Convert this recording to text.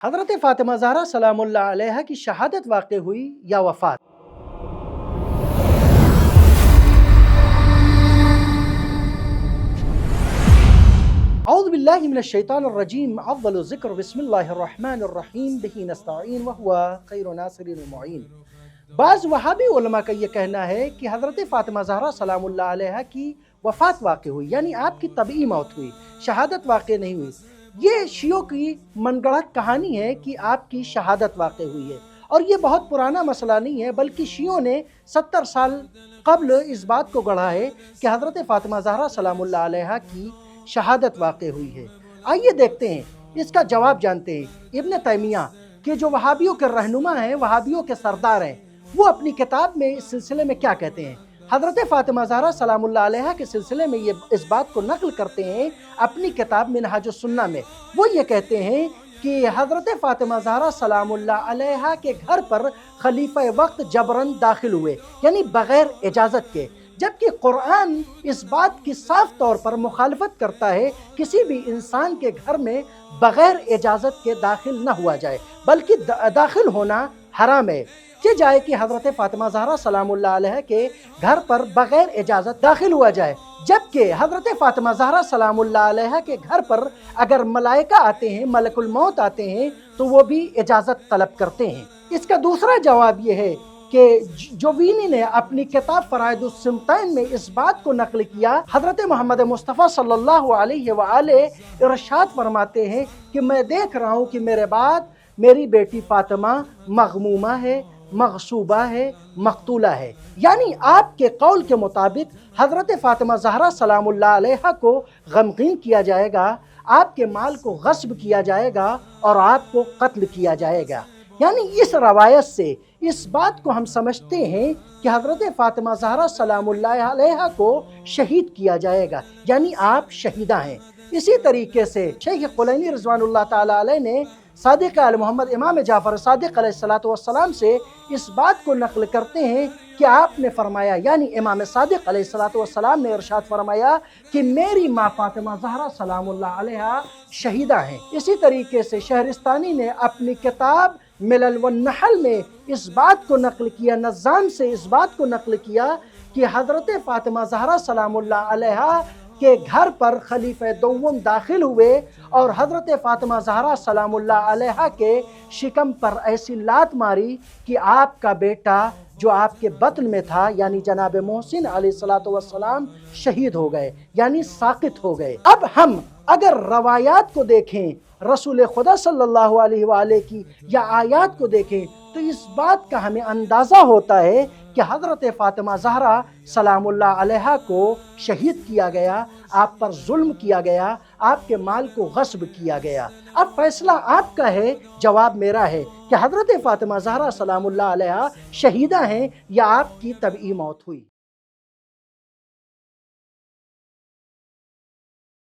हज़रत फ़ातिमा ज़हरा सलामुल्लाह अलैहा की शहादत वाक़ हुई या वफ़ात। औज़ु बिल्लाहि मिनश शैतानिर रजीम। अफ़्ज़लु ज़िक्र बिस्मिल्लाहिर रहमानिर रहीम बिही नस्तईन व हुवा खैरु नासिरिन व मुईन। बाज़ वहाबी उलमा का ये कहना है कि हज़रत फ़ातिमा ज़हरा सलामुल्लाह अलैहा की वफ़ात वाक़ हुई, यानी आपकी तबई मौत हुई, शहादत वाक़ नहीं हुई। ये शियों की मनगढ़ंत कहानी है कि आपकी शहादत वाक़ हुई है, और ये बहुत पुराना मसला नहीं है, बल्कि शियों ने 70 साल कब्ल इस बात को गढ़ा है कि हज़रत फ़ातिमा ज़हरा सलामुल्लाह अलैहा की शहादत वाक़ हुई है। आइए देखते हैं, इसका जवाब जानते हैं। इब्न तैमिया के जो वहाबियों के रहनुमा हैं, वहाबियों के सरदार हैं, वो अपनी किताब में इस सिलसिले में क्या कहते हैं। हज़रत फ़ातिमा ज़हरा सलामुल्लाह अलैहा के सिलसिले में ये इस बात को नक़ल करते हैं अपनी किताब मिनहाजुस सुन्ना में। वो ये कहते हैं कि हज़रत फ़ातिमा ज़हरा सलामुल्लाह अलैहा के घर पर खलीफ़ा वक्त जबरन दाखिल हुए, यानी बग़ैर इजाज़त के, जबकि कुरान इस बात की साफ तौर पर मुखालफत करता है किसी भी इंसान के घर में बग़ैर इजाज़त के दाखिल न हुआ जाए, बल्कि दाखिल होना हराम है। कि जाए कि हज़रत फ़ातिमा ज़हरा सलामुल्लाह अलैहा के घर पर बग़ैर इजाज़त दाखिल हुआ जाए, जबकि हज़रत फ़ातिमा ज़हरा सलामुल्लाह अलैहा के घर पर अगर मलाइका आते हैं, मलकुल मौत आते हैं, तो वो भी इजाज़त तलब करते हैं। इसका दूसरा जवाब ये है कि जोवीनी ने अपनी किताब फ़राइदुस सिमतैन में इस बात को नक़ल किया। हज़रत मोहम्मद मुस्तफ़ा सल्लल्लाहु अलैहि वआलैहि इरशाद फरमाते हैं कि मैं देख रहा हूँ कि मेरे बाद मेरी बेटी फ़ातिमा मग़मूमा है, मग़सूबा है, मक़तूला है। यानी आपके कौल के मुताबिक हज़रत फ़ातिमा ज़हरा सलामुल्लाह अलैहा को गमगीन किया जाएगा, आपके माल को गस्ब किया जाएगा और आपको कत्ल किया जाएगा। यानी इस रवायत से इस बात को हम समझते हैं कि हज़रत फ़ातिमा ज़हरा सलामुल्लाह अलैहा को शहीद किया जाएगा, यानी आप शहीदा हैं। इसी तरीके से शेख कुलैनी रिज़वानुल्लाह ताला अलैह ने सादिक़ आल मोहम्मद इमाम जाफ़र सादिक़ अलैहिस्सलातु वस्सलाम से इस बात को नक़ल करते हैं कि आपने फरमाया, यानी इमाम सादिक़ अलैहिस्सलातु वस्सलाम ने इरशाद फरमाया कि मेरी माँ फ़ातिमा ज़हरा सलामुल्लाह अलैहा शहीदा हैं। इसी तरीके से शहरिस्तानी ने अपनी किताब मिलल व नहल में इस बात को नक़ल किया, नज़्ज़ाम से इस बात को नक़ल किया कि हज़रत फ़ातिमा ज़हरा सलामुल्लाह अलैहा के घर पर खलीफ़ा दोम दाखिल हुए और हज़रत फ़ातिमा ज़हरा सलामुल्लाह अलैहा के शिकम पर ऐसी लात मारी कि आपका बेटा जो आपके बतन में था, यानी जनाब मोहसिन अलैहिस्सलातु वस्सलाम, शहीद हो गए, यानी साक़ित हो गए। अब हम अगर रवायात को देखें, रसूल खुदा सल्लल्लाहु अलैहि वआलैहि की, या आयात को देखें, तो इस बात का हमें अंदाज़ा होता है कि हज़रत फ़ातिमा ज़हरा सलामुल्लाह अलैहा को शहीद किया गया, आप पर जुल्म किया गया, आपके माल को गस्ब किया गया। अब फैसला आपका है, जवाब मेरा है कि हज़रत फ़ातिमा ज़हरा सलामुल्लाह अलैहा शहीदा हैं या आपकी तबई मौत हुई।